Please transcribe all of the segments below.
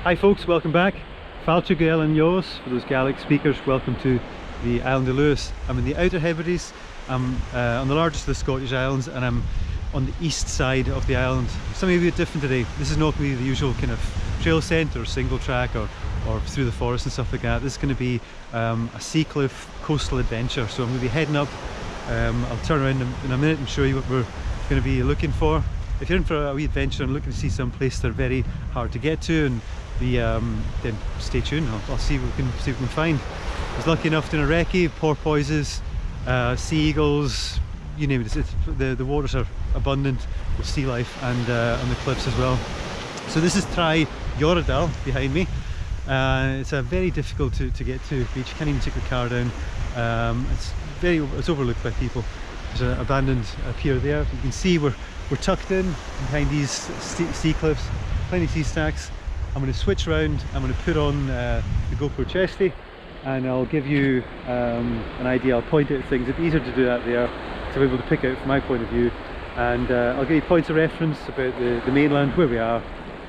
Hi folks, welcome back. Traigh Ghioradail for those Gaelic speakers, welcome to the island of Lewis. I'm in the Outer Hebrides. I'm on the largest of the Scottish islands, and I'm on the east side of the island. Something a bit different today. This is not going to be the usual kind of trail centre or single track or through the forest and stuff like that. This is going to be a Sea Cliff coastal adventure. So I'm going to be heading up. I'll turn around in a minute and show you what we're going to be looking for. If you're in for a wee adventure and looking to see some place they're very hard to get to, and then stay tuned. I'll see what we can find. I was lucky enough doing a recce, porpoises, sea eagles, you name it. The waters are abundant with sea life, and on the cliffs as well. So this is Traigh Ghioradail behind me. It's a very difficult to get to beach. You can't even take the car down. It's overlooked by people. There's an abandoned pier there. You can see we're tucked in behind these sea cliffs, plenty of sea stacks. I'm going to switch around. I'm going to put on the GoPro chesty, and I'll give you an idea. I'll point out things. It's easier to do that there, to be able to pick out from my point of view, and I'll give you points of reference about the mainland, where we are,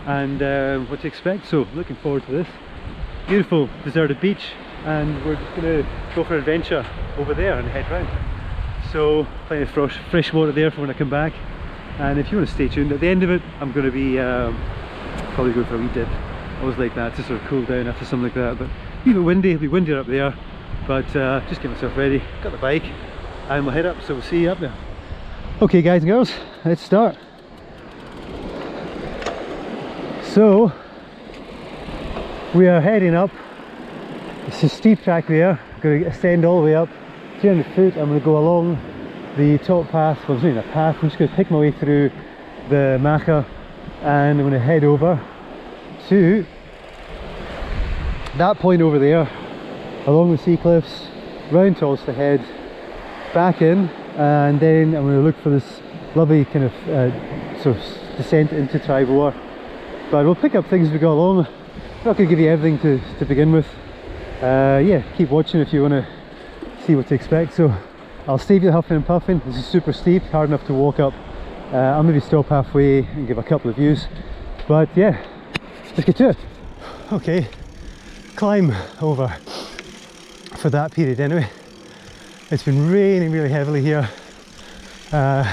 and what to expect. So looking forward to this. Beautiful deserted beach, and we're just going to go for an adventure over there and head round. So plenty of fresh water there for when I come back, and if you want to stay tuned, at the end of it I'm going to be probably going for a wee dip. I always like that to sort of cool down after something like that, but a wee bit windy. It'll be windier up there, but just get myself ready, got the bike, and we'll head up. So we'll see you up there. Okay guys and girls, let's start. So we are heading up. It's a steep track there. I'm going to ascend all the way up 300 foot. I'm going to go along the top path. Well, there's not even a path. I'm just going to pick my way through the machair, and I'm going to head over to that point over there, along the sea cliffs, round Tolsta Head, back in, and then I'm going to look for this lovely kind of sort of descent into Traigh Mhor. But we'll pick up things as we go along. I'm not going to give you everything to begin with. Yeah, keep watching if you want to see what to expect. So I'll save you the huffing and puffing. This is super steep, hard enough to walk up. I'll maybe stop halfway and give a couple of views, but yeah, let's get to it. Okay, climb over for that period anyway. It's been raining really heavily here, and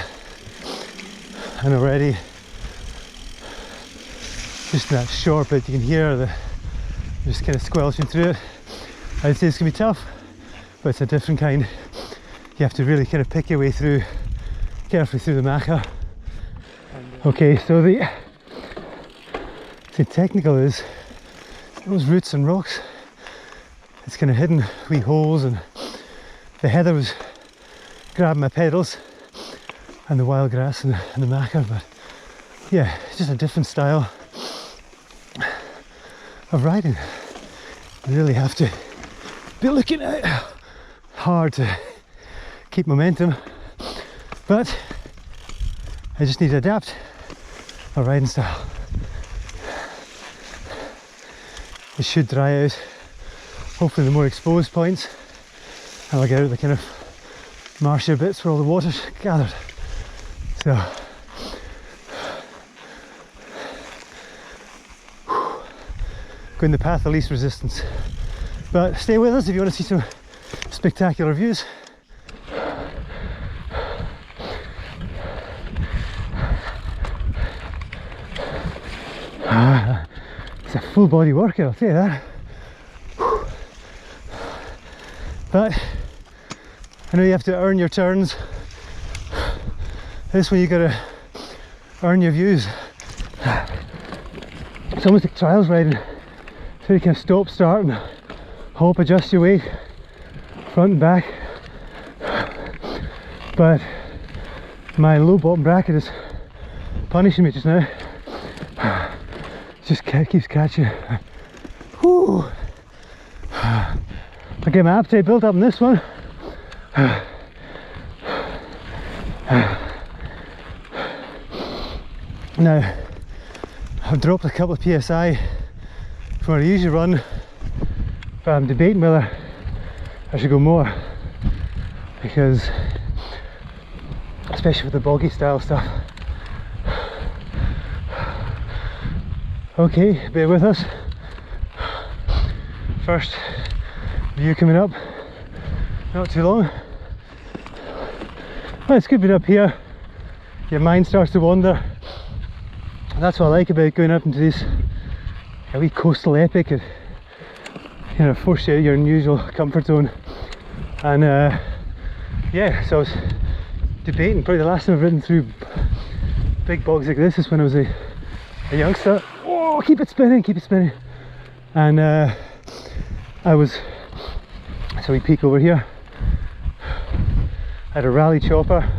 already just in that short bit you can hear just kind of squelching through it. I'd say it's gonna be tough, but it's a different kind. You have to really kind of pick your way through carefully through the machair. Okay, so the technical is those roots and rocks. It's kind of hidden wee holes, and the heather was grabbing my pedals, and the wild grass and the machair. But yeah, it's just a different style of riding. You really have to be looking out hard to keep momentum, but I just need to adapt our riding style. It should dry out, hopefully the more exposed points, and I'll get out the kind of marshier bits where all the water's gathered. So going the path of least resistance, but stay with us if you want to see some spectacular views. It's a full body workout, I'll tell you that. But I know you have to earn your turns. This one you gotta earn your views. It's almost like trials riding. So you can stop, start, and hop, adjust your weight, front and back. But my low bottom bracket is punishing me just now. Just keeps catching. Whew. I get my appetite built up in this one. Now, I've dropped a couple of PSI from what I usually run, but I'm debating whether I should go more, because especially with the boggy style stuff. Okay, bear with us. First view coming up, not too long. Well, it's good being up here. Your mind starts to wander. That's what I like about going up into this wee coastal epic. It, you know, forces you out of your unusual comfort zone. And yeah, so I was debating, probably the last time I've ridden through big bogs like this is when I was a youngster. Oh, keep it spinning, keep it spinning. And so we peek over here. I had a rally chopper,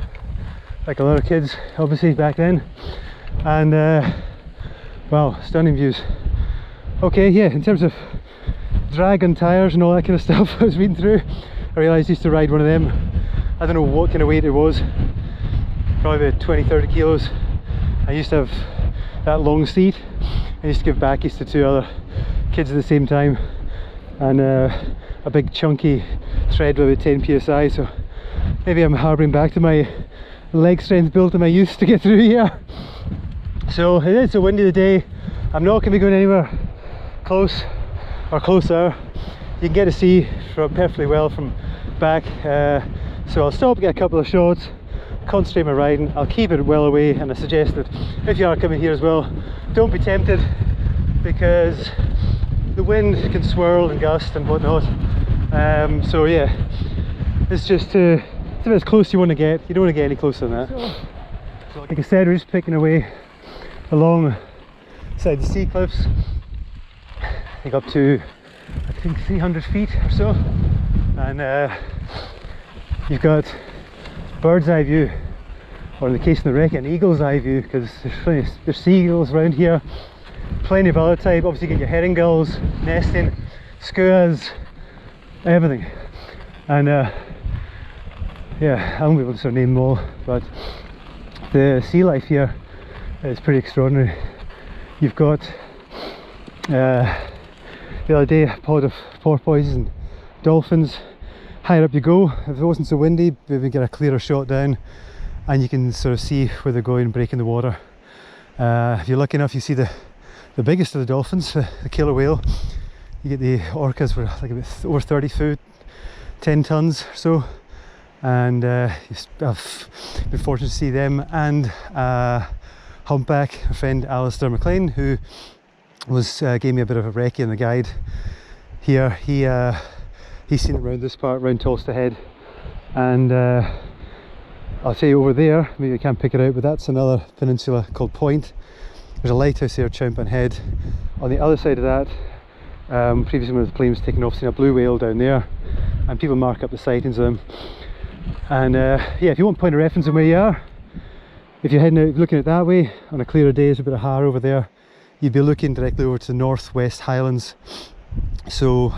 like a lot of kids obviously back then. And wow, stunning views. Okay, yeah, in terms of drag on tyres and all that kind of stuff I was reading through, I realised I used to ride one of them. I don't know what kind of weight it was, probably about 20-30 kilos. I used to have that long seat. I used to give backies to 2 other kids at the same time, and a big chunky tread with about 10 psi, so maybe I'm harbouring back to my leg strength built in my youth to get through here. So it is a windy day. I'm not going to be going anywhere close or closer. You can get to see perfectly well from back, so I'll stop, get a couple of shots, concentrate my riding. I'll keep it well away, and I suggest that if you are coming here as well, don't be tempted, because the wind can swirl and gust and whatnot. So yeah, it's just it's about as close as you want to get. You don't want to get any closer than that. So like I said, we're just picking away along side the sea cliffs. I think up to, I think 300 feet or so, and you've got bird's eye view, or in the case of the wreck, an eagle's eye view, because there's seagulls around here, plenty of other type. Obviously you get your herring gulls nesting, skuas, everything. And yeah, I won't be able to sort of name them all, but the sea life here is pretty extraordinary. You've got the other day a pod of porpoises and dolphins. Higher up you go, if it wasn't so windy, maybe get a clearer shot down and you can sort of see where they're going, breaking the water. If you're lucky enough, you see the biggest of the dolphins, the killer whale. You get the orcas, were like about over 30 foot, 10 tons or so, and I've been fortunate to see them, and humpback, a friend Alistair McLean, who gave me a bit of a recce on the guide here. He's seen it around this part, around Tolsta Head, and I'll tell you over there, maybe I can't pick it out, but that's another peninsula called Point. There's a lighthouse here, Traigh Head. On the other side of that, previously when the plane was taking off, seen a blue whale down there, and people mark up the sightings of them. And yeah, if you want a point of reference on where you are, if you're heading out looking at that way, on a clearer day there's a bit of Har over there, you'd be looking directly over to the northwest Highlands. So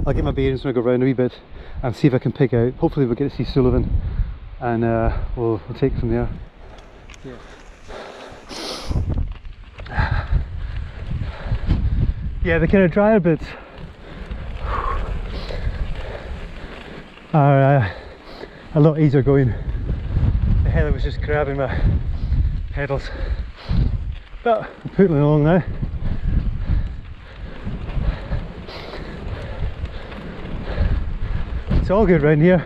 I'll get my bearings when I go around a wee bit and see if I can pick out, hopefully we'll get to see Sullivan, and we'll take it from there. Yeah. Yeah, the kind of drier bits are a lot easier going. The heather was just grabbing my pedals, but I'm pootling along now. It's all good round here.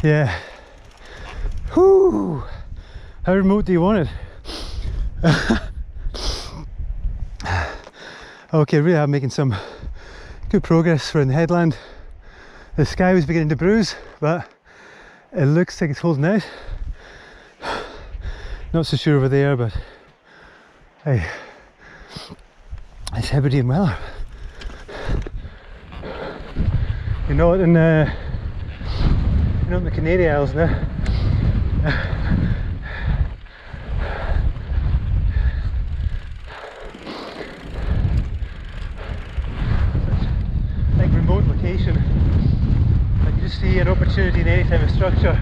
Yeah. Whoo! How remote do you want it? Okay, really I'm making some good progress around the headland. The sky was beginning to bruise, but it looks like it's holding out. Not so sure over there, but hey, it's Hebridean weather. You're not in the Canary Isles now. Like remote location. I can just see an opportunity in any type of structure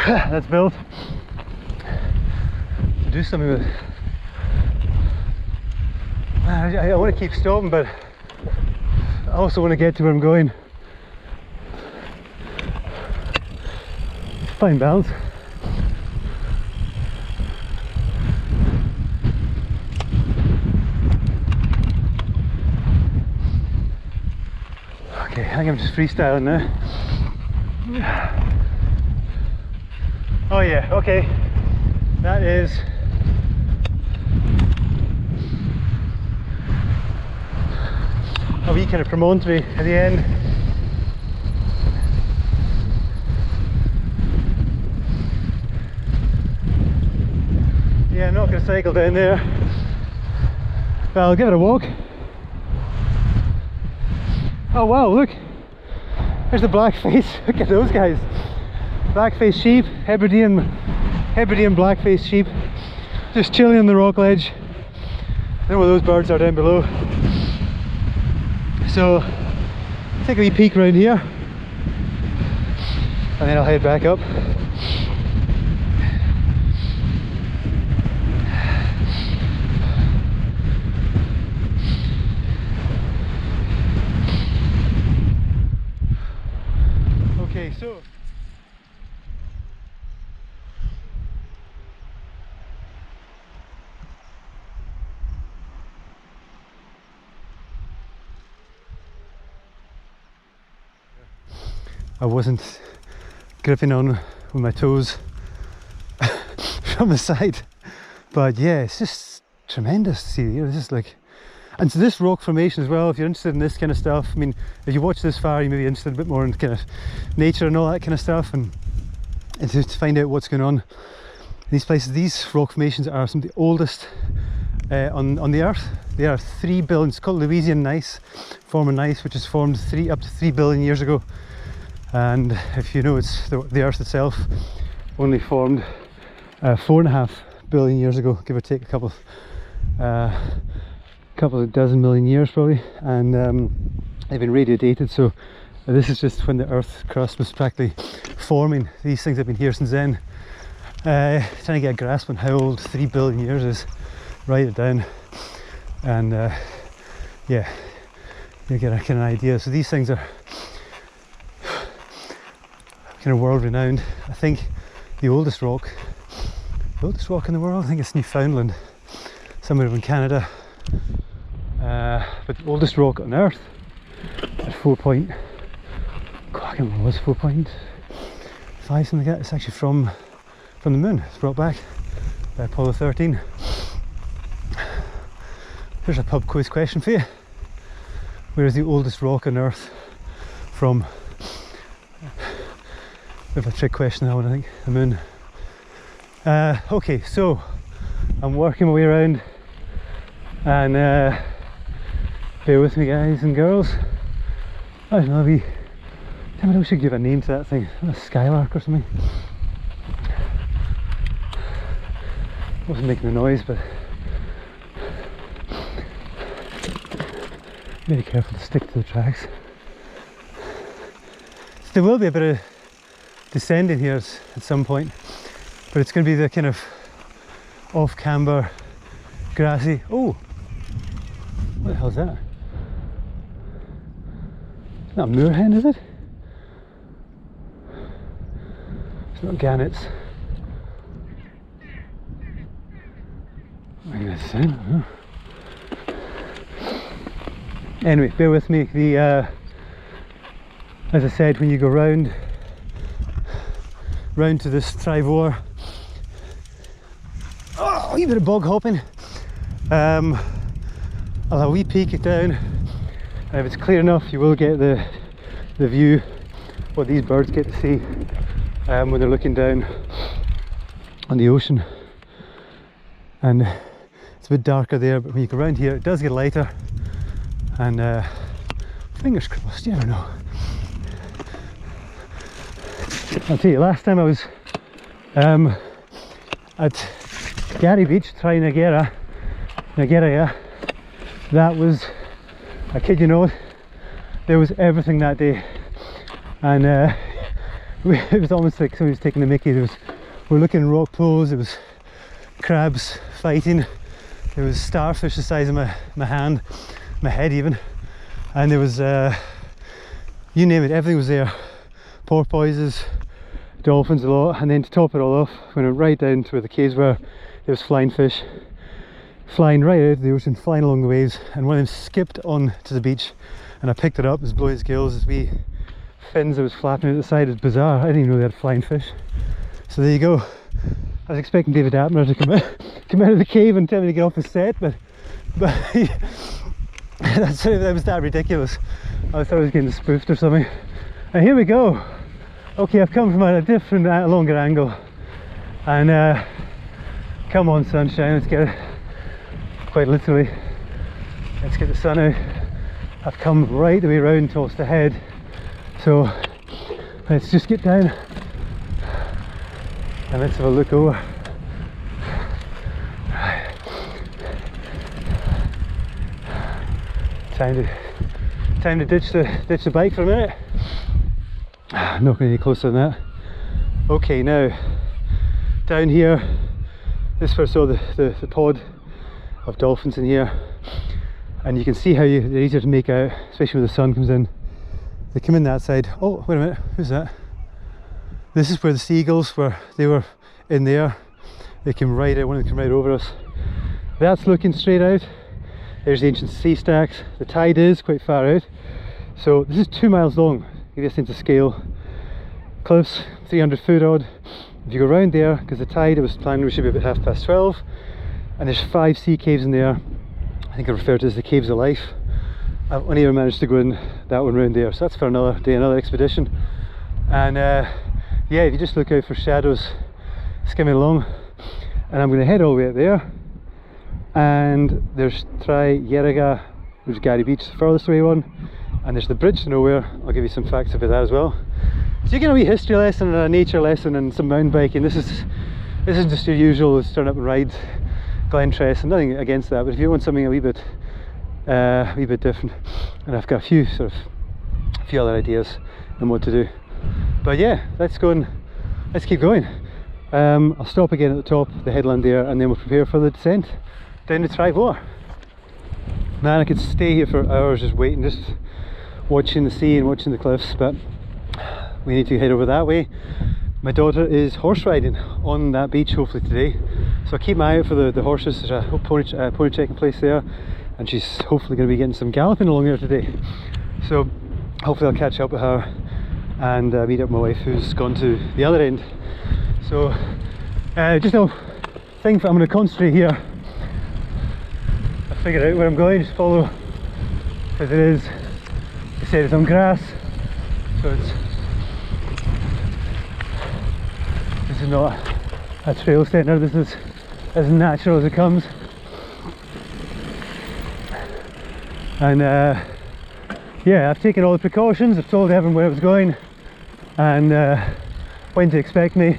that's built to do something with it. I want to keep stopping, but I also want to get to where I'm going. Fine balance. Okay, I think I'm just freestyling now. Oh yeah, okay. That is a wee kind of promontory at the end. Yeah, I'm not going to cycle down there, but I'll give it a walk. Oh wow, look! There's the blackface. Look at those guys. Blackface sheep, Hebridean blackface sheep, just chilling on the rock ledge. I don't know where those birds are down below. So, take a wee peek around here, and then I'll head back up. Okay, so I wasn't gripping on with my toes from the side, but yeah, it's just tremendous to see. You know, this is like, and so this rock formation as well, if you're interested in this kind of stuff, I mean, if you watch this far, you may be interested a bit more in kind of nature and all that kind of stuff, and to find out what's going on in these places. These rock formations are some of the oldest on the earth. They are 3 billion, it's called Louisian gneiss, former gneiss, which is formed up to 3 billion years ago. And if you know, it's the earth itself only formed 4.5 billion years ago, give or take a couple of dozen million years probably, and they've been radiodated. So this is just when the earth's crust was practically forming. These things have been here since then. Trying to get a grasp on how old 3 billion years is, write it down, and yeah, you get a kind of idea. So these things are kind of world renowned. I think the oldest rock in the world, I think it's Newfoundland, somewhere in Canada, but the oldest rock on earth at 4 point, I can't remember what it was, 4.5, something like that. It's actually from the moon. It's brought back by Apollo 13. Here's a pub quiz question for you. Where is the oldest rock on earth from? Bit of a trick question, that one, I think. The moon. Okay, so I'm working my way around, and bear with me, guys and girls. I don't know, I wish I should give a name to that thing. A skylark or something. Wasn't making a noise, but very careful to stick to the tracks. So there will be a bit of descending here at some point, but it's going to be the kind of off camber, grassy. Oh, what the hell's that? It's not a moorhen, is it? It's not gannets. I think that's the same. Anyway, bear with me. As I said, when you go round to this Traigh Mhor, oh, a wee bit of bog hopping. I'll have a wee peek down, and if it's clear enough, you will get the view, what these birds get to see when they're looking down on the ocean. And it's a bit darker there, but when you go around here, it does get lighter, and fingers crossed, you never know. I'll tell you, last time I was at Gary Beach, Traigh Ghioradail, that was, I kid you not, there was everything that day, and it was almost like somebody was taking the mickey. We're looking at rock pools, there was crabs fighting, There was starfish the size of my hand, my head even, and there was you name it, everything was there. Porpoises, dolphins a lot, and then to top it all off, when I went right down to where the caves were, there was flying fish flying right out of the ocean, flying along the waves, and one of them skipped on to the beach and I picked it up. It was blowing its gills, as wee fins that was flapping out the side. It was bizarre. I didn't even know they had flying fish. So there you go. I was expecting David Attenborough to come out of the cave and tell me to get off the set, but that was that ridiculous. I thought I was getting spoofed or something. And here we go. Okay, I've come from a different, longer angle, and come on sunshine, let's get it. Quite literally, let's get the sun out. I've come right the way around Tolsta Head, so let's just get down and let's have a look over. Time to ditch the bike for a minute. I'm not going any closer than that. Okay, now down here, this is where I saw the pod of dolphins in here, and you can see how they're easier to make out, especially when the sun comes in. They come in that side. Oh, wait a minute, who's that? This is where the seagulls were. They were in there. They came right out, one of them came right over us. That's looking straight out. There's the ancient sea stacks. The tide is quite far out. So this is 2 miles long. Give you a sense of scale. Cliffs, 300 foot odd. If you go around there, because the tide, it was planned we should be about 12:30, and there's 5 sea caves in there. I think I refer to as the caves of life. I've only ever managed to go in that one round there, so that's for another day, another expedition. And yeah, if you just look out for shadows skimming along, and I'm going to head all the way out there, and there's Traigh Ghioradail, which is Gary Beach, the furthest away one, and there's the bridge to nowhere. I'll give you some facts about that as well. So you get a wee history lesson and a nature lesson and some mountain biking. This isn't just your usual turn up and ride Glen Tress, and nothing against that, but if you want something a wee bit different, and I've got a few other ideas on what to do. But yeah, let's keep going. I'll stop again at the top, the headland there, and then we'll prepare for the descent down to Traigh Mhor. Man, I could stay here for hours just waiting, just watching the sea and watching the cliffs, but we need to head over that way. My daughter is horse riding on that beach hopefully today, so I'll keep my eye out for the horses. There's a pony checking place there, and she's hopefully going to be getting some galloping along there today. So hopefully I'll catch up with her and meet up with my wife, who's gone to the other end. So just a thing, I'm going to concentrate here. I figured out where I'm going, just follow, because it is, they said it's on grass, so this is not a trail centre. This is as natural as it comes, and yeah, I've taken all the precautions. I've told everyone where I was going and when to expect me,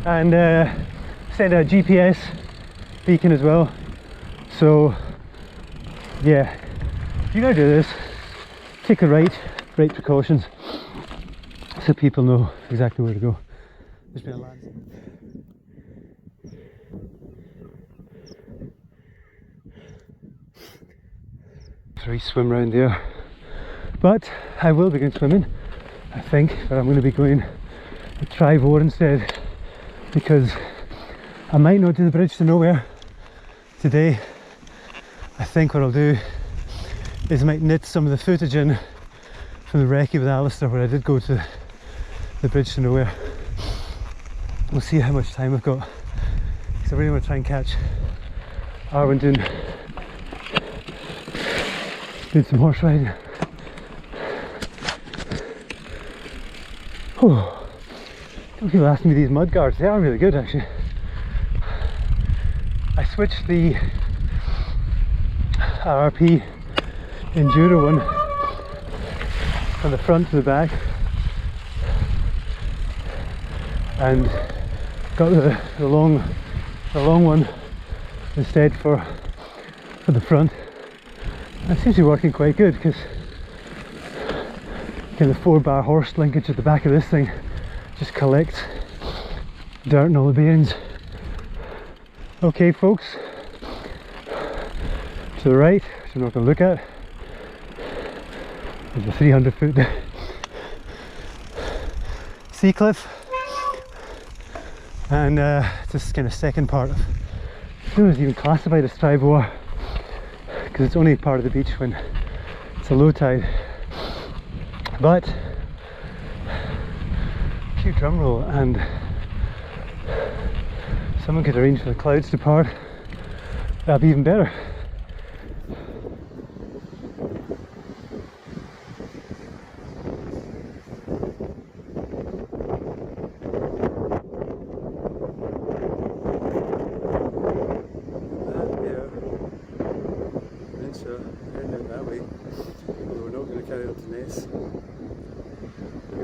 and send a GPS beacon as well. So yeah, if you're going to do this, take the right precautions so people know exactly where to go. There's been a landslide. Three swim round there, but I will be going swimming, I think, but I'm going to be going to Traigh Mhor instead, because I might not do the bridge to nowhere today. I think what I'll do is I might knit some of the footage in from the recce with Alistair, where I did go to the bridge to nowhere. We'll see how much time I've got, because I really want to try and catch Arwen doing some horse riding. Oh, people asking me these mud guards, they are really good actually. I switched the RP Enduro one from the front to the back and got the long one instead for the front. That seems to be working quite good because kind of 4-bar horse linkage at the back of this thing just collects dirt and all the bearings. Okay folks, to the right, which I'm not going to look at, is a 300-foot Sea Cliff, and it's this kind of second part of, I don't know if it's even classified as Traigh Mhor because it's only part of the beach when it's a low tide. But cue drum roll, and someone could arrange for the clouds to part. That'd be even better.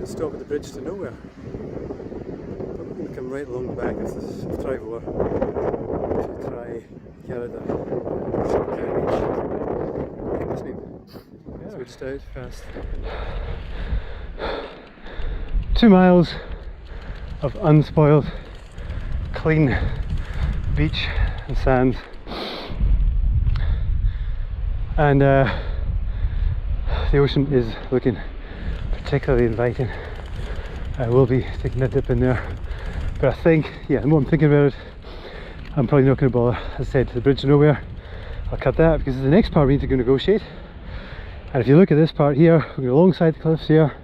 Stop at the bridge to nowhere. But we're going to come right along the back of Traigh Mhor to Traigh Ghioradail. I think this name. Switched out fast. 2 miles of unspoiled, clean beach and sands, and the ocean is looking particularly inviting. I will be taking a dip in there, but I think, yeah, the more I'm thinking about it, I'm probably not going to bother. As I said, to the bridge to nowhere, I'll cut that because the next part we need to go negotiate. And if you look at this part here, we're going alongside the cliffs here,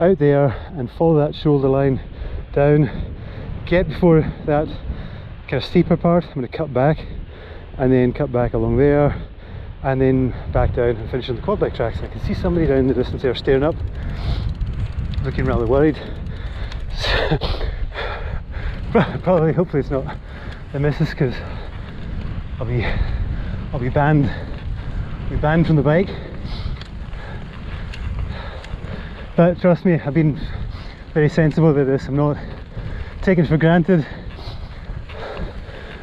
out there, and follow that shoulder line down, get before that kind of steeper part. I'm going to cut back and then cut back along there and then back down and finish on the quad bike tracks. I can see somebody down in the distance there staring up, looking rather worried. Probably, hopefully it's not the missus, because I'll be banned. I'll be banned from the bike. But trust me, I've been very sensible about this. I'm not taking it for granted.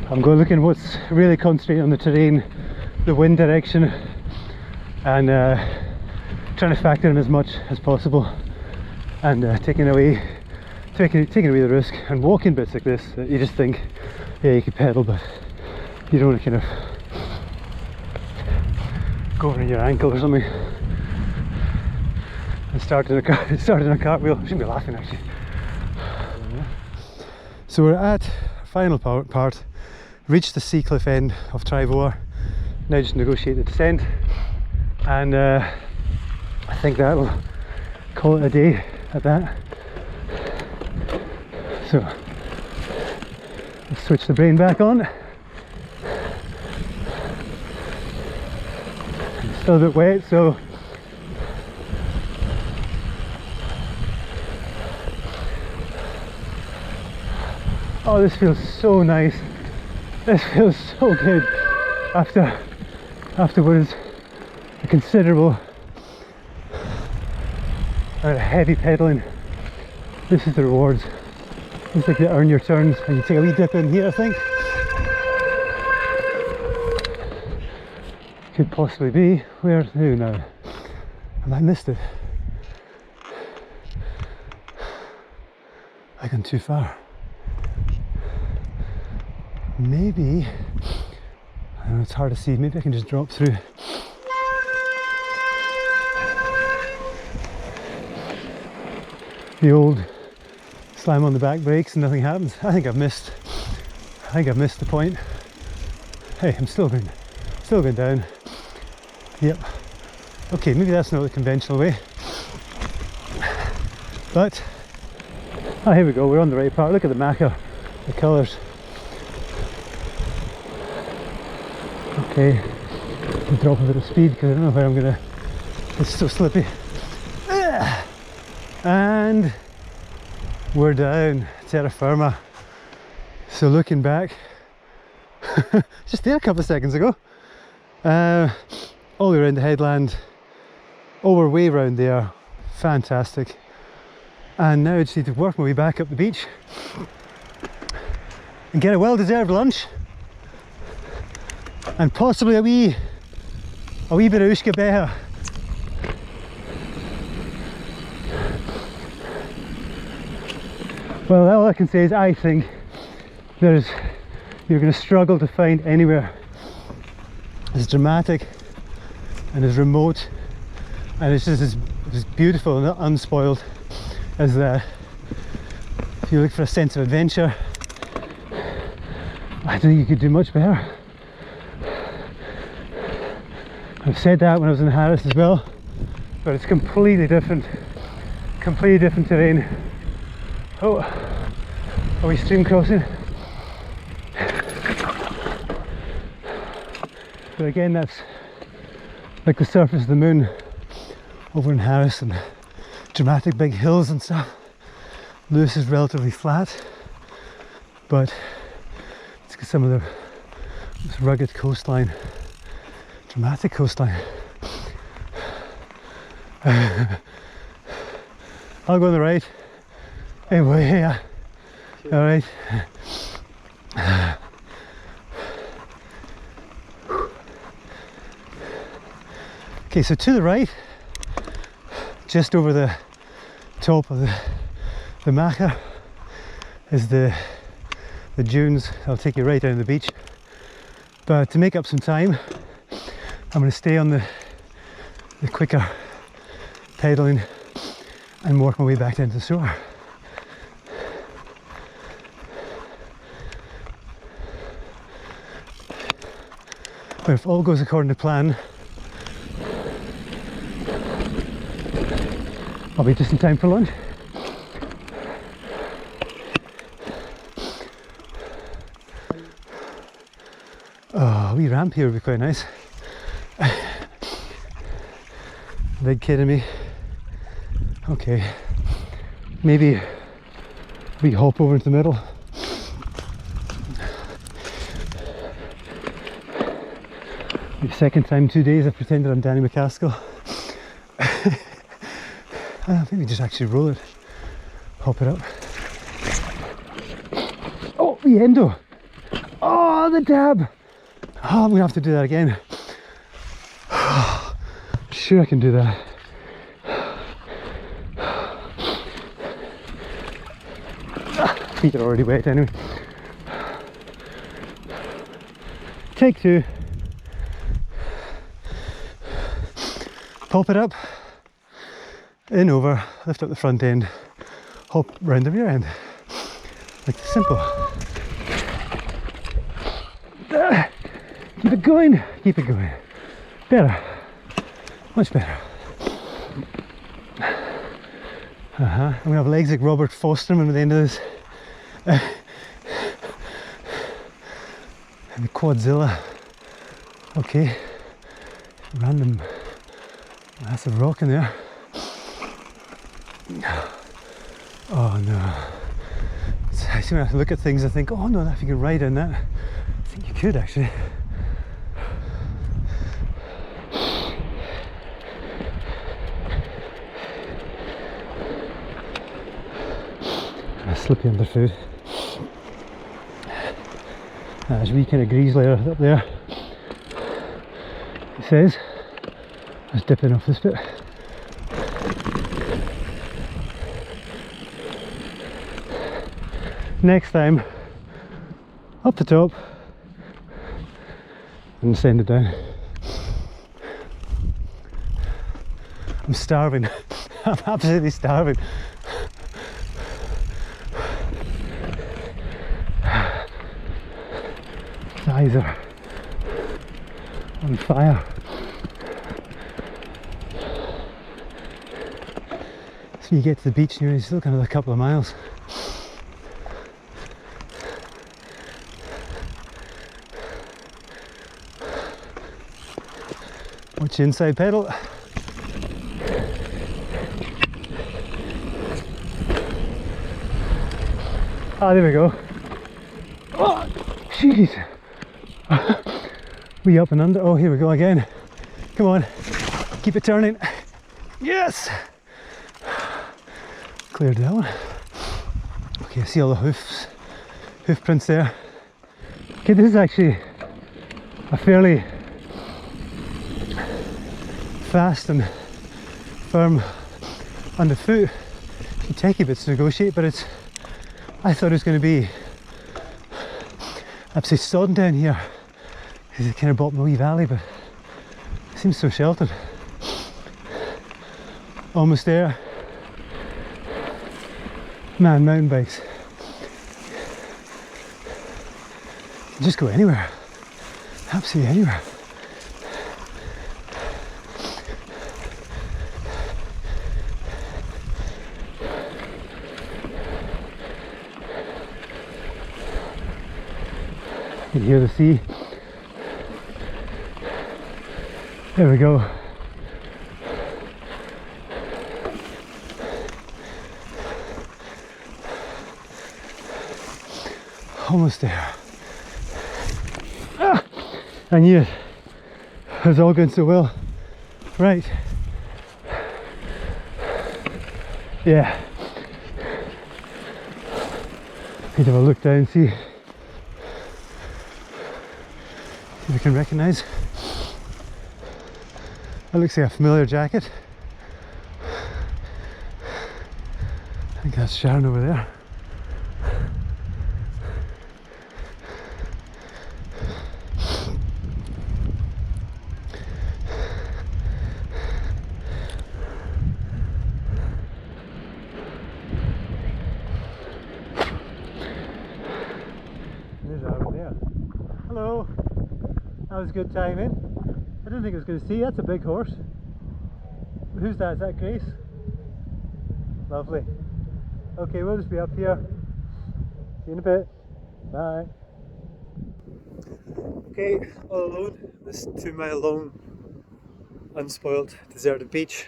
I'm going looking what's really concentrating on the terrain, the wind direction, and trying to factor in as much as possible, and taking away the risk, and walking bits like this that you just think, yeah, you could pedal, but you don't want to kind of go over your ankle or something and start in a cartwheel. I shouldn't be laughing actually. So we're at final part, reached the Sea Cliff end of Traigh Mhor. Now just negotiate the descent, and I think that will call it a day at that. So let's switch the brain back on. It's still a bit wet, so oh, this feels so nice. This feels so good after what is a considerable amount of heavy pedaling. This is the rewards. It's like you earn your turns, and you take a wee dip in here, I think. Could possibly be, where, who now? Have I missed it? I've gone too far. Maybe, I don't know, it's hard to see, maybe I can just drop through. The old slam on the back brakes and nothing happens. I think I've missed the point. Hey, I'm still going down. Yep. Okay, maybe that's not the conventional way. But oh, here we go, we're on the right part. Look at the machair, the colours. Okay, I'll drop a bit of speed because I don't know where I'm gonna. It's so slippy. And we're down terra firma. So looking back, just there a couple of seconds ago, all the way around the headland, we're way around there, fantastic. And now I just need to work my way back up the beach and get a well-deserved lunch, and possibly a wee bit of uisce beatha. Well, all I can say is I think you're going to struggle to find anywhere as dramatic and as remote and it's just as beautiful and unspoiled as that. If you look for a sense of adventure, I don't think you could do much better. I've said that when I was in Harris as well, but it's completely different terrain. Oh, are we stream crossing? But again, that's like the surface of the moon over in Harris, and dramatic big hills and stuff. Lewis is relatively flat, but it's got some of this rugged coastline, dramatic coastline. I'll go on the right. Anyway, yeah. All right. Okay, so to the right, just over the top of the machair, is the dunes. I'll take you right down the beach. But to make up some time, I'm going to stay on the quicker pedalling and work my way back down to the shore. But if all goes according to plan, I'll be just in time for lunch. Oh, a wee ramp here would be quite nice. Big kidding me. Okay, maybe we hop over into the middle. The second time in 2 days I've pretended I'm Danny McCaskill. Maybe just actually roll it, hop it up. Oh, the endo! Oh, the dab! Oh, I'm gonna have to do that again. Sure I can do that. Feet are already wet anyway. Take two. Pop it up, in over, lift up the front end, hop round the rear end. Like simple. Keep it going, keep it going. Better, much better. I'm gonna have legs like Robert Fosterman at the end of this. And the Quadzilla. Okay, random massive rock in there. Oh no. I see when I look at things I think, oh no, if you can ride on that. I think you could actually. Slippy underfoot. There's a wee kind of grease layer up there. It says I was dipping off this bit. Next time, up the top and send it down. I'm starving. I'm absolutely starving. His eyes are on fire. So you get to the beach and you're still kind of a couple of miles. Watch your inside pedal. Ah, there we go. Oh, jeez. We up and under. Oh, here we go again. Come on, keep it turning. Yes! Cleared that one. Okay, I see all the hoof prints there. Okay, this is actually a fairly fast and firm underfoot. It can take a bit to negotiate, but I thought it was going to be absolutely sodden down here. It's kind of bottom of the wee valley, but it seems so sheltered. Almost there. Man, mountain bikes. Just go anywhere. Absolutely anywhere. You can hear the sea. There we go. Almost there. Ah, I knew it. It was all going so well. Right. Yeah. Need to have a look down and see if we can recognise. That looks like a familiar jacket. I think that's Sharon over there. There's Sharon there. Hello. That was good timing. I didn't think I was going to see. That's a big horse. Who's that? Is that Grace? Lovely. Okay, we'll just be up here. See you in a bit. Bye. Okay, all alone. This 2-mile long, unspoiled, deserted beach.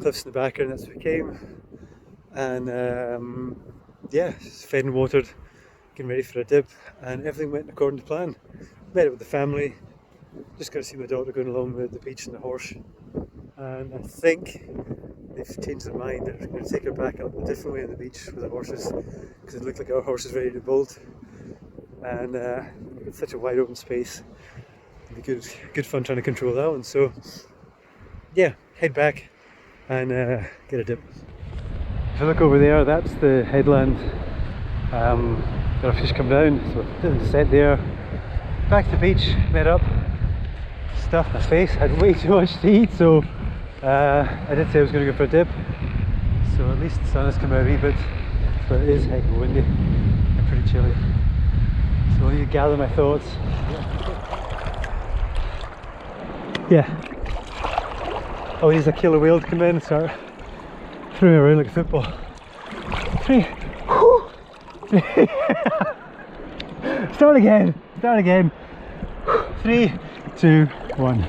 Cliffs in the background, that's where we came. And yeah, just fed and watered, getting ready for a dip, and everything went according to plan. Met up with the family. Just got to see my daughter going along with the beach and the horse, and I think they've changed their mind. They're going to take her back up a different way on the beach with the horses, because it looked like our horse is ready to bolt, and it's such a wide open space. It'd be good fun trying to control that one. So yeah, head back and get a dip. If you look over there, that's the headland. Got a fish come down, so didn't set there. Back to the beach, met up. Stuffed my face, had way too much to eat, so I did say I was going to go for a dip, so at least the sun has come out a wee bit, but it is heck of windy and pretty chilly, so I need to gather my thoughts. Yeah, oh, here's a killer whale to come in and start throwing around like a football. 3, start again, 3, 2, 1.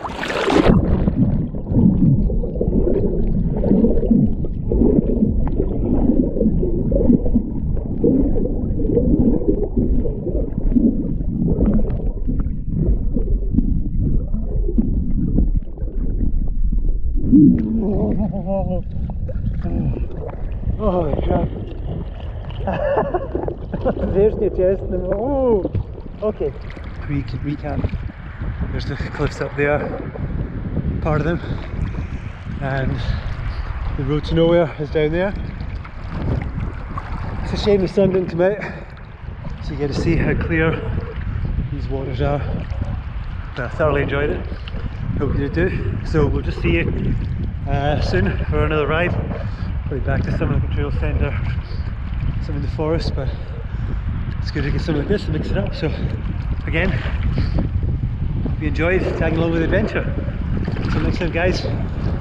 Oh my god. There's the chest. Oh, okay. Recap. There's the cliffs up there, part of them, and the road to nowhere is down there. It's a shame the sun didn't come out, so you get to see how clear these waters are. But I thoroughly enjoyed it. Hope you did too. So we'll just see you soon for another ride. Probably back to something like a trail centre, some in the forest, but it's good to get something like this and mix it up. So again, hope you enjoyed tagging along with the adventure. Until next time guys, see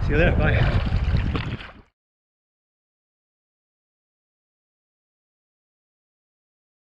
you there, bye.